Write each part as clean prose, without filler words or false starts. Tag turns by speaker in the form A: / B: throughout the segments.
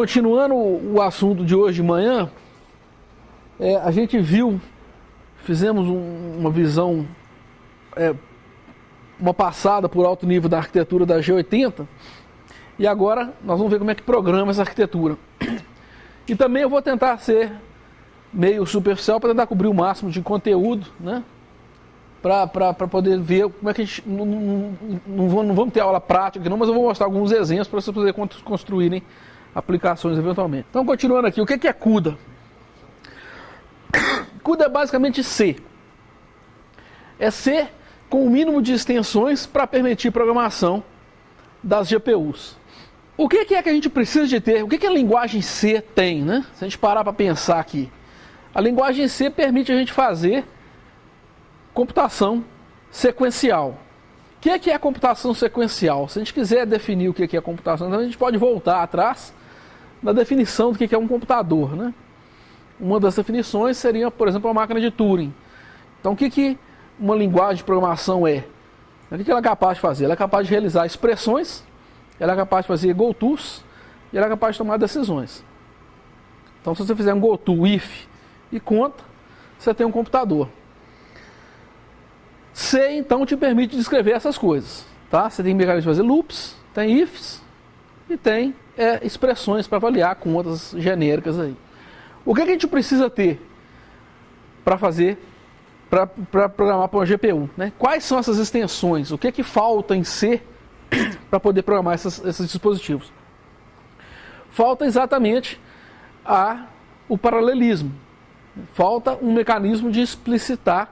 A: Continuando o assunto de hoje de manhã, a gente fizemos uma visão, uma passada por alto nível da arquitetura da G80, e agora nós vamos ver como é que programa essa arquitetura. E também eu vou tentar ser meio superficial para tentar cobrir o máximo de conteúdo, né? Para poder ver como é que a gente... Não vamos ter aula prática aqui não, mas eu vou mostrar alguns exemplos para vocês poderem construírem aplicações eventualmente. Então, continuando aqui, o que é CUDA? CUDA é basicamente C. É C com o mínimo de extensões para permitir programação das GPUs. O que é que a gente precisa de ter? O que a linguagem C tem, né? Se a gente parar para pensar aqui. A linguagem C permite a gente fazer computação sequencial. O que é computação sequencial? Se a gente quiser definir o que é computação, então a gente pode voltar atrás na definição do que é um computador, né? Uma das definições seria, por exemplo, a máquina de Turing. Então, o que uma linguagem de programação é? O que ela é capaz de fazer? Ela é capaz de realizar expressões, ela é capaz de fazer gotos, e ela é capaz de tomar decisões. Então, se você fizer um goto, if e conta, você tem um computador. C, então, te permite descrever essas coisas, tá? Você tem mecanismo de fazer loops, tem ifs e tem expressões para avaliar contas genéricas aí. O que a gente precisa ter para programar para uma GPU, né? Quais são essas extensões? O que falta em C para poder programar esses dispositivos? Falta exatamente o paralelismo. Falta um mecanismo de explicitar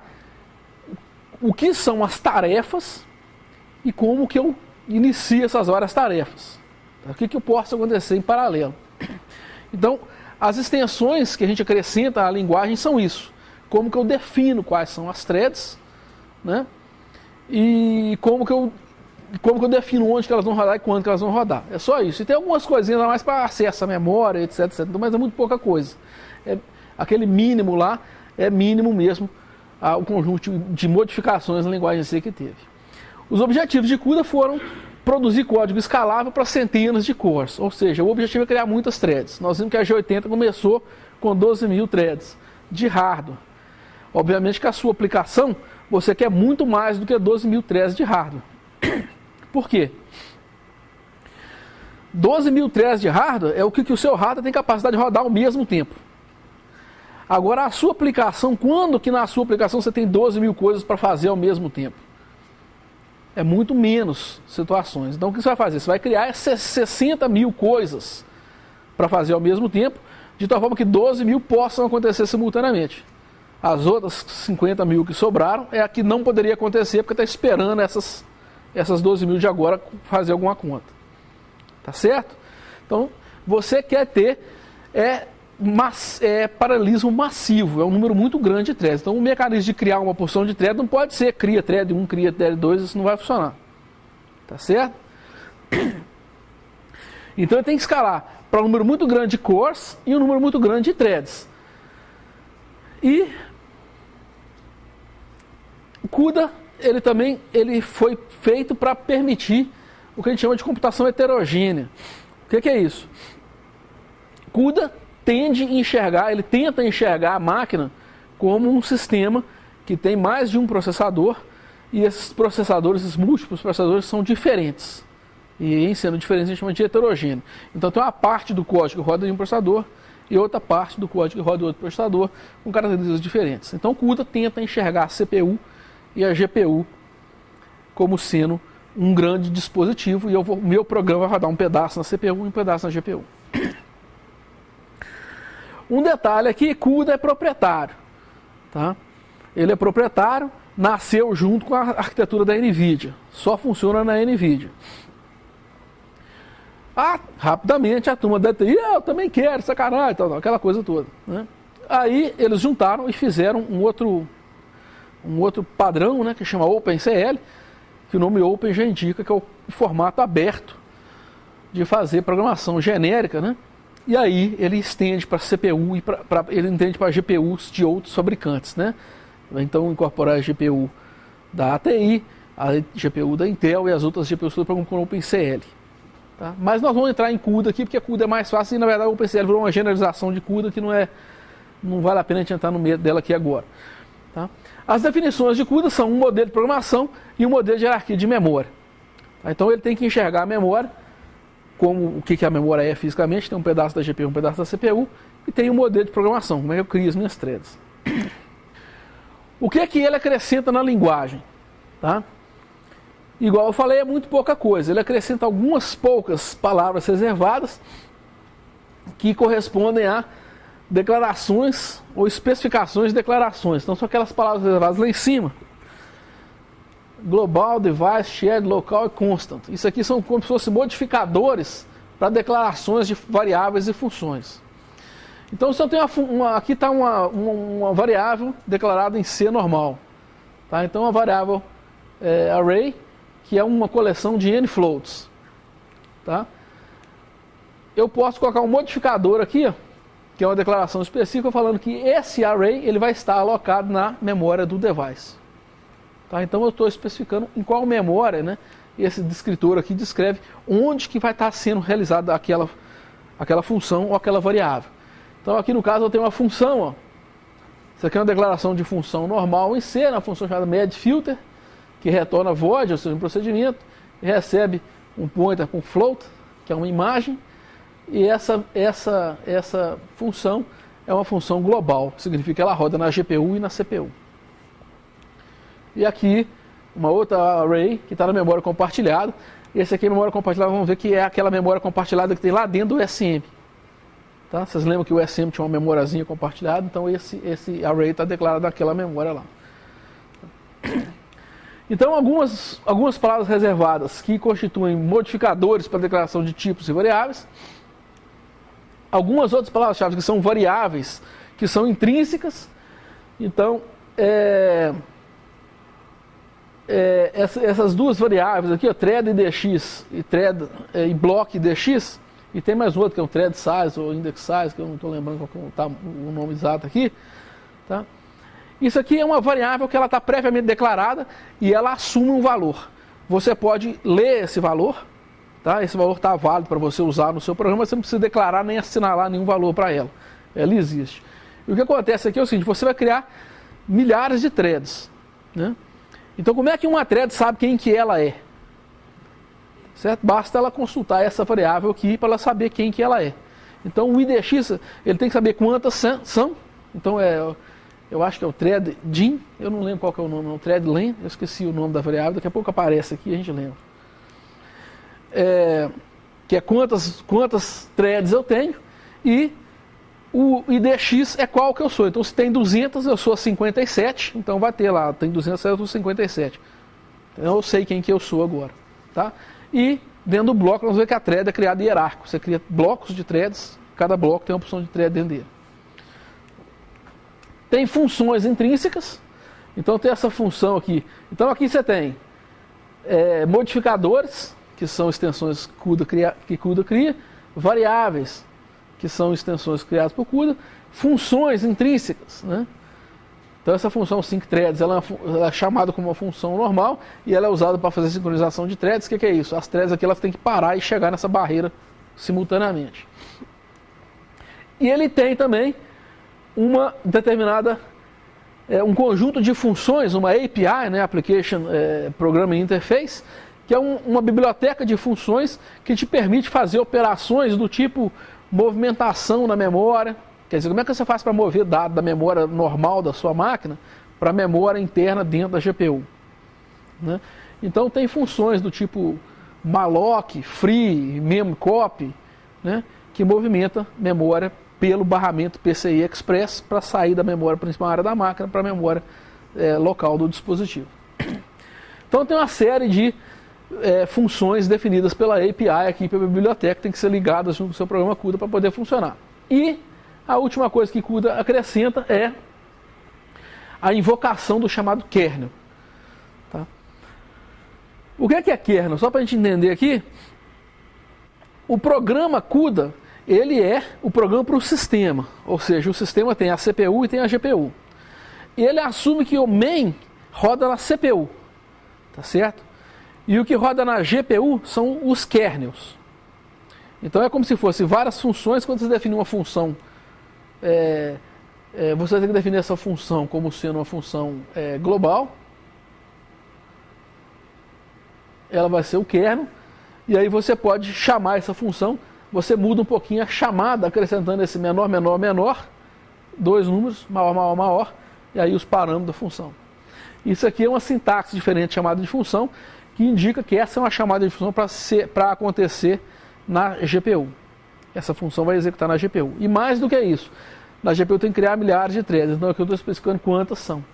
A: o que são as tarefas e como que eu inicio essas várias tarefas. O que possa acontecer em paralelo. Então, as extensões que a gente acrescenta à linguagem são isso. Como que eu defino quais são as threads, né? E como que eu defino onde que elas vão rodar e quando que elas vão rodar. É só isso. E tem algumas coisinhas a mais para acesso à memória, etc, etc. Mas é muito pouca coisa. Aquele mínimo lá é mínimo mesmo o conjunto de modificações na linguagem C que teve. Os objetivos de CUDA foram produzir código escalável para centenas de cores, ou seja, o objetivo é criar muitas threads. Nós vimos que a G80 começou com 12.000 threads de hardware. Obviamente que a sua aplicação, você quer muito mais do que 12.000 threads de hardware. Por quê? 12.000 threads de hardware é o que o seu hardware tem capacidade de rodar ao mesmo tempo. Agora, a sua aplicação, quando que na sua aplicação você tem 12.000 coisas para fazer ao mesmo tempo? É muito menos situações. Então, o que você vai fazer? Você vai criar 60.000 coisas para fazer ao mesmo tempo, de tal forma que 12.000 possam acontecer simultaneamente. As outras 50.000 que sobraram é a que não poderia acontecer, porque está esperando essas 12.000 de agora fazer alguma conta. Tá certo? Então, você quer ter paralelismo massivo, é um número muito grande de threads. Então, o mecanismo de criar uma porção de thread não pode ser cria thread 1, cria thread 2, isso não vai funcionar. Tá certo? Então, ele tem que escalar para um número muito grande de cores e um número muito grande de threads. E o CUDA, ele foi feito para permitir o que a gente chama de computação heterogênea. O que é isso? CUDA ele tenta enxergar a máquina como um sistema que tem mais de um processador, e esses processadores, esses múltiplos processadores são diferentes. E em sendo diferentes a gente chama de heterogêneo. Então tem uma parte do código que roda em um processador e outra parte do código que roda em outro processador com características diferentes. Então o CUDA tenta enxergar a CPU e a GPU como sendo um grande dispositivo, e meu programa vai rodar um pedaço na CPU e um pedaço na GPU. Um detalhe aqui, CUDA é proprietário. Tá? Ele é proprietário, nasceu junto com a arquitetura da NVIDIA, só funciona na NVIDIA. Rapidamente a turma da TI, eu também quero, sacanagem, tal, aquela coisa toda. Né? Aí eles juntaram e fizeram um outro padrão, né, que chama OpenCL, que o nome Open já indica que é o formato aberto de fazer programação genérica, né? E aí ele estende para CPU e ele entende para GPUs de outros fabricantes, né? Então incorporar a GPU da ATI, a GPU da Intel e as outras GPUs com OpenCL. Tá? Mas nós vamos entrar em CUDA aqui, porque CUDA é mais fácil e na verdade o OpenCL virou uma generalização de CUDA que não vale a pena a gente entrar no meio dela aqui agora. Tá? As definições de CUDA são um modelo de programação e um modelo de hierarquia de memória. Tá? Então ele tem que enxergar a memória, como o que a memória é fisicamente, tem um pedaço da GPU, um pedaço da CPU, e tem um modelo de programação, como é que eu crio as minhas threads. O que ele acrescenta na linguagem? Tá? Igual eu falei, é muito pouca coisa. Ele acrescenta algumas poucas palavras reservadas que correspondem a declarações ou especificações de declarações. Então são aquelas palavras reservadas lá em cima. Global, device, shared, local e constant. Isso aqui são como se fossem modificadores para declarações de variáveis e funções. Então se eu tenho aqui está uma variável declarada em C normal. Tá? Então a variável array, que é uma coleção de n floats. Tá? Eu posso colocar um modificador aqui, ó, que é uma declaração específica falando que esse array ele vai estar alocado na memória do device. Tá? Então eu estou especificando em qual memória, né, esse descritor aqui descreve onde que vai estar sendo realizada aquela função ou aquela variável. Então aqui no caso eu tenho uma função, ó. Isso aqui é uma declaração de função normal em C, na função chamada medFilter, que retorna void, ou seja, um procedimento, e recebe um pointer com float, que é uma imagem, e essa função é uma função global, significa que ela roda na GPU e na CPU. E aqui, uma outra array que está na memória compartilhada. Esse aqui é a memória compartilhada, vamos ver que é aquela memória compartilhada que tem lá dentro do SM. Tá? Vocês lembram que o SM tinha uma memóriazinha compartilhada, então esse array está declarado naquela memória lá. Então algumas palavras reservadas que constituem modificadores para declaração de tipos e variáveis. Algumas outras palavras-chave que são variáveis, que são intrínsecas. Então, essas duas variáveis aqui, ó, thread IDX e block IDX, e tem mais outro que é um thread size ou index size, que eu não estou lembrando qual tá o nome exato aqui. Tá? Isso aqui é uma variável que ela está previamente declarada e ela assume um valor. Você pode ler esse valor, tá? Esse valor está válido para você usar no seu programa, você não precisa declarar nem assinalar nenhum valor para ela. Ela existe. E o que acontece aqui é o seguinte, você vai criar milhares de threads. Né? Então como é que uma thread sabe quem que ela é? Certo? Basta ela consultar essa variável aqui para ela saber quem que ela é. Então o IDX, ele tem que saber quantas são. Então eu acho que é o thread din, eu não lembro qual que é o nome, é o thread len, eu esqueci o nome da variável, daqui a pouco aparece aqui e a gente lembra. Que é quantas threads eu tenho, e o IDX é qual que eu sou. Então se tem 200, eu sou 57, então vai ter lá, tem 200, eu sou 57. Então eu sei quem que eu sou agora. Tá? E dentro do bloco nós vamos ver que a thread é criada hierárquico, você cria blocos de threads, cada bloco tem uma opção de thread dentro dele. Tem funções intrínsecas, então tem essa função aqui. Então aqui você tem modificadores, que são extensões que CUDA cria, variáveis, que são extensões criadas por CUDA, funções intrínsecas. Né? Então essa função syncthreads ela é chamada como uma função normal e ela é usada para fazer sincronização de threads. O que é isso? As threads aqui elas têm que parar e chegar nessa barreira simultaneamente. E ele tem também uma determinada, um conjunto de funções, uma API, né, Application Programming Interface, que é uma biblioteca de funções que te permite fazer operações do tipo movimentação na memória, Quer dizer, como é que você faz para mover dado da memória normal da sua máquina para a memória interna dentro da GPU? Né? Então tem funções do tipo malloc, free, memcopy, né, que movimenta memória pelo barramento PCI Express para sair da memória principal da máquina para a memória local do dispositivo. Então tem uma série de funções definidas pela API aqui, pela biblioteca, que tem que ser ligadas junto com o seu programa CUDA para poder funcionar. E a última coisa que CUDA acrescenta é a invocação do chamado kernel. Tá? O que é kernel? Só para a gente entender aqui, o programa CUDA, ele é o programa para o sistema, ou seja, o sistema tem a CPU e tem a GPU. E ele assume que o main roda na CPU, tá certo? E o que roda na GPU são os kernels. Então é como se fosse várias funções. Quando você define uma função, você tem que definir essa função como sendo uma função global. Ela vai ser o kernel. E aí você pode chamar essa função, você muda um pouquinho a chamada, acrescentando esse menor, menor, menor, dois números, maior, maior, maior, e aí os parâmetros da função. Isso aqui é uma sintaxe diferente chamada de função, que indica que essa é uma chamada de função para acontecer na GPU. Essa função vai executar na GPU. E mais do que isso, na GPU tem que criar milhares de threads, então aqui eu estou especificando quantas são.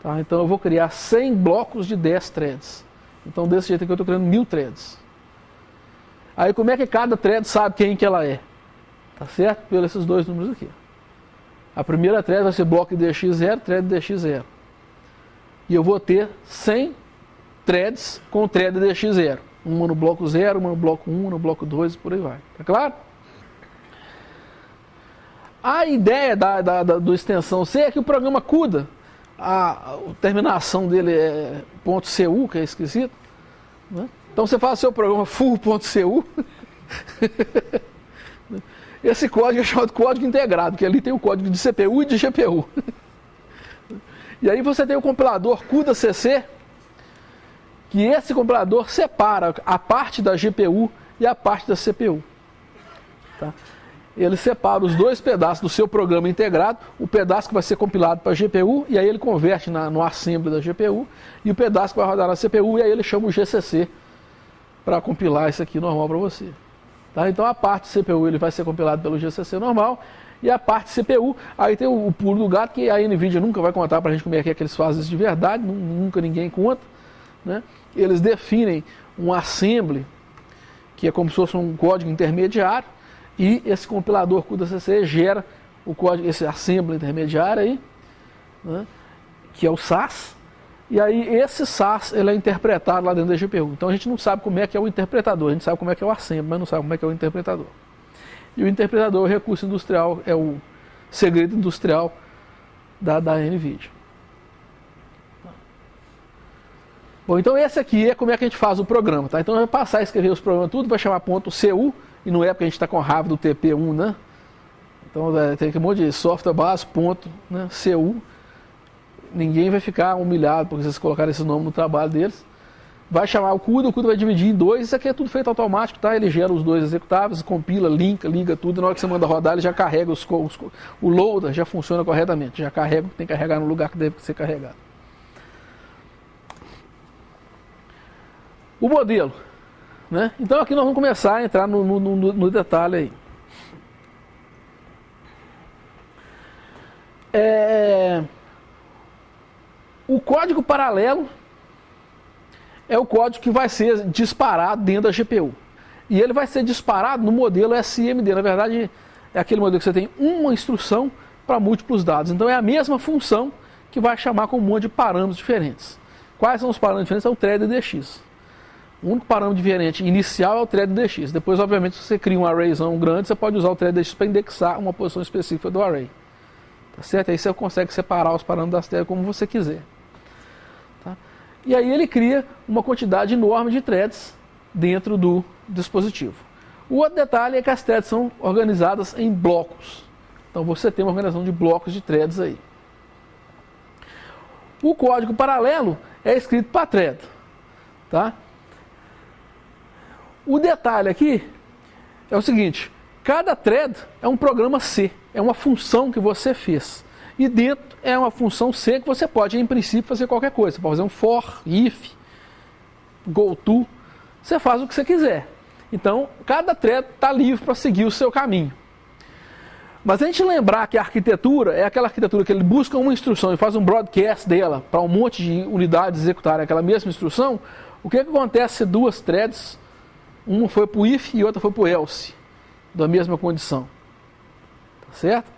A: Tá? Então eu vou criar 100 blocos de 10 threads. Então desse jeito aqui eu estou criando 1000 threads. Aí como é que cada thread sabe quem que ela é? Tá certo? Pelos esses dois números aqui. A primeira thread vai ser bloco de DX0, thread de DX0. E eu vou ter 100 threads com thread de DX0. Uma no bloco 0, uma no bloco 1, no bloco 2 e por aí vai. Tá claro? A ideia do extensão C é que o programa CUDA, a terminação dele é .cu, que é esquisito, né? Então você faz o seu programa full.cu. Esse código é chamado código integrado, porque ali tem o código de CPU e de GPU. E aí você tem o compilador CUDA-CC, que esse compilador separa a parte da GPU e a parte da CPU. Tá? Ele separa os dois pedaços do seu programa integrado, o pedaço que vai ser compilado para a GPU, e aí ele converte no assembly da GPU, e o pedaço que vai rodar na CPU, e aí ele chama o GCC para compilar isso aqui normal para você. Tá? Então a parte CPU ele vai ser compilado pelo GCC normal, e a parte CPU, aí tem o pulo do gato, que a NVIDIA nunca vai contar para a gente como é que eles fazem isso de verdade, nunca ninguém conta. Né? Eles definem um assembly, que é como se fosse um código intermediário, e esse compilador CUDA-CC gera o código, esse assembly intermediário aí, né? Que é o SAS. E aí esse SAS ele é interpretado lá dentro da GPU. Então a gente não sabe como é que é o interpretador, a gente sabe como é que é o assembly, mas não sabe como é que é o interpretador. E o interpretador é o recurso industrial, é o segredo industrial da NVIDIA. Bom, então esse aqui é como é que a gente faz o programa, tá? Então vai passar a escrever os programas tudo, vai chamar .cu, e não é porque a gente está com raiva do TP1, né? Então tem que um monte de software base, .cu. Ninguém vai ficar humilhado porque vocês colocaram esse nome no trabalho deles. Vai chamar o CUDA vai dividir em dois, isso aqui é tudo feito automático, tá? Ele gera os dois executáveis, compila, liga tudo, e na hora que você manda rodar ele já carrega o loader, já funciona corretamente, já carrega, tem que carregar no lugar que deve ser carregado. O modelo, né? Então aqui nós vamos começar a entrar no detalhe aí. O código paralelo é o código que vai ser disparado dentro da GPU. E ele vai ser disparado no modelo SMD. Na verdade, é aquele modelo que você tem uma instrução para múltiplos dados. Então é a mesma função que vai chamar com um monte de parâmetros diferentes. Quais são os parâmetros diferentes? É o thread DX. O único parâmetro diferente inicial é o thread DX. Depois, obviamente, se você cria um arrayzão grande, você pode usar o thread DX para indexar uma posição específica do array. Tá certo? Aí você consegue separar os parâmetros das threads como você quiser. Tá? E aí ele cria uma quantidade enorme de threads dentro do dispositivo. O outro detalhe é que as threads são organizadas em blocos. Então você tem uma organização de blocos de threads aí. O código paralelo é escrito para thread. Tá? O detalhe aqui é o seguinte, Cada thread é um programa C, é uma função que você fez. E dentro é uma função C que você pode, em princípio, fazer qualquer coisa. Você pode fazer um for, if, goto, você faz o que você quiser. Então, cada thread está livre para seguir o seu caminho. Mas a gente lembrar que a arquitetura é aquela arquitetura que ele busca uma instrução e faz um broadcast dela para um monte de unidades executarem aquela mesma instrução, o que acontece se duas threads, uma foi para o if e outra foi para o else, da mesma condição? Tá certo?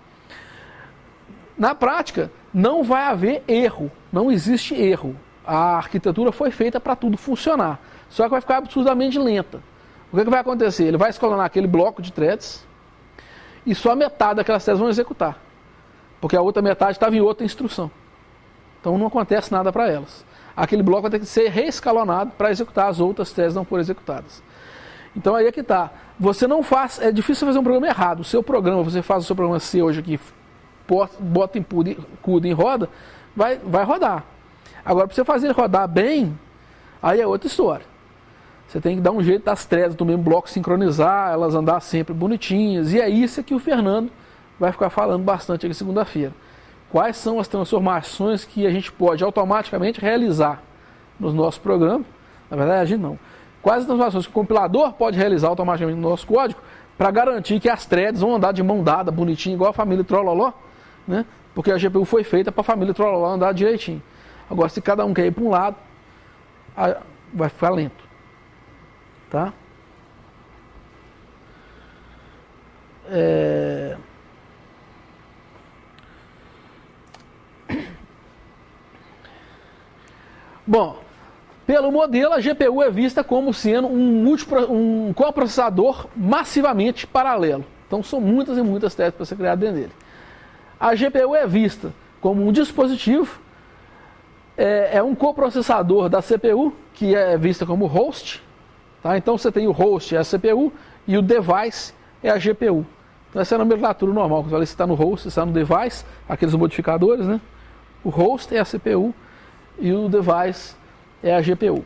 A: Na prática, não vai haver erro, não existe erro. A arquitetura foi feita para tudo funcionar, só que vai ficar absurdamente lenta. O que vai acontecer? Ele vai escalonar aquele bloco de threads e só metade daquelas threads vão executar, porque a outra metade estava em outra instrução. Então não acontece nada para elas. Aquele bloco vai ter que ser reescalonado para executar as outras threads não forem executadas. Então aí é que está. Você não faz, é difícil fazer um programa errado. O seu programa, você faz o seu programa C hoje aqui, bota em CUDA em roda, vai rodar. Agora, para você fazer ele rodar bem, aí é outra história. Você tem que dar um jeito das threads do mesmo bloco sincronizar, elas andar sempre bonitinhas. E é isso que o Fernando vai ficar falando bastante aqui segunda-feira. Quais são as transformações que a gente pode automaticamente realizar nos nossos programas? Na verdade, a gente não. Quais as transformações que o compilador pode realizar automaticamente no nosso código para garantir que as threads vão andar de mão dada, bonitinho, igual a família Trololó, né? Porque a GPU foi feita para a família Trololó andar direitinho. Agora, se cada um quer ir para um lado, vai ficar lento. Tá? Bom, pelo modelo, a GPU é vista como sendo um coprocessador massivamente paralelo. Então, são muitas e muitas threads para ser criado dentro dele. A GPU é vista como um dispositivo, é um coprocessador da CPU, que é vista como host. Tá? Então você tem o host, é a CPU, e o device é a GPU. Então essa é a nomenclatura normal. Você está no host, está no device, aqueles modificadores, né? O host é a CPU e o device é a GPU.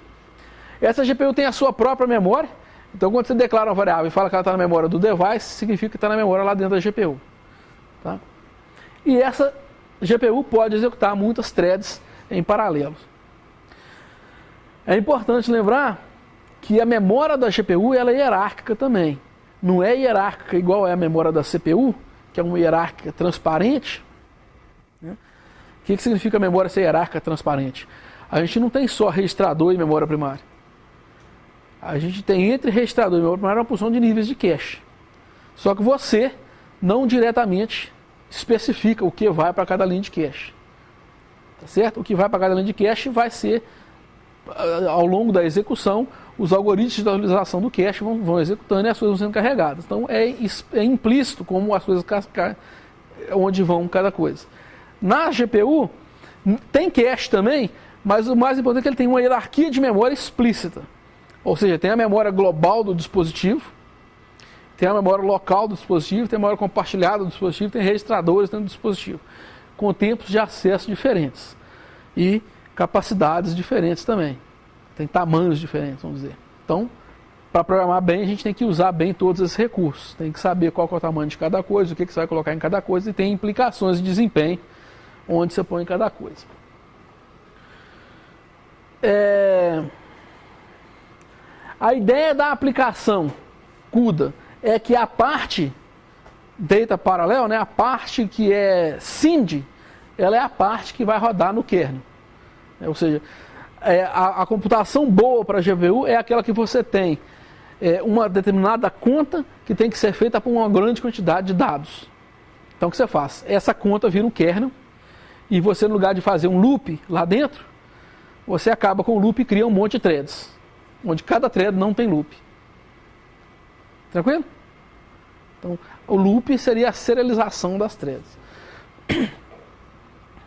A: Essa GPU tem a sua própria memória. Então quando você declara uma variável e fala que ela está na memória do device, significa que está na memória lá dentro da GPU. Tá? E essa GPU pode executar muitas threads em paralelo. É importante lembrar que a memória da GPU ela é hierárquica também. Não é hierárquica igual é a memória da CPU, que é uma hierárquica transparente. Né? O que significa a memória ser hierárquica transparente? A gente não tem só registrador e memória primária. A gente tem entre registrador e memória primária uma porção de níveis de cache. Só que você não diretamente especifica o que vai para cada linha de cache. Tá certo? O que vai para cada linha de cache vai ser, ao longo da execução, os algoritmos de atualização do cache vão executando e as coisas vão sendo carregadas. Então é implícito como as coisas onde vão cada coisa. Na GPU tem cache também, mas o mais importante é que ele tem uma hierarquia de memória explícita. Ou seja, tem a memória global do dispositivo, tem a memória local do dispositivo, tem a memória compartilhada do dispositivo, tem registradores dentro do dispositivo, com tempos de acesso diferentes e capacidades diferentes também. Tem tamanhos diferentes, vamos dizer. Então, para programar bem, a gente tem que usar bem todos esses recursos. Tem que saber qual é o tamanho de cada coisa, o que você vai colocar em cada coisa, e tem implicações de desempenho onde você põe cada coisa. A ideia da aplicação CUDA é que a parte Data Parallel, né, a parte que é SIND, ela é a parte que vai rodar no kernel. Ou seja, a computação boa para a GPU é aquela que você tem uma determinada conta que tem que ser feita por uma grande quantidade de dados. Então o que você faz? Essa conta vira um kernel e você, no lugar de fazer um loop lá dentro, você acaba com o loop e cria um monte de threads, onde cada thread não tem loop. Tranquilo? Então o loop seria a serialização das threads.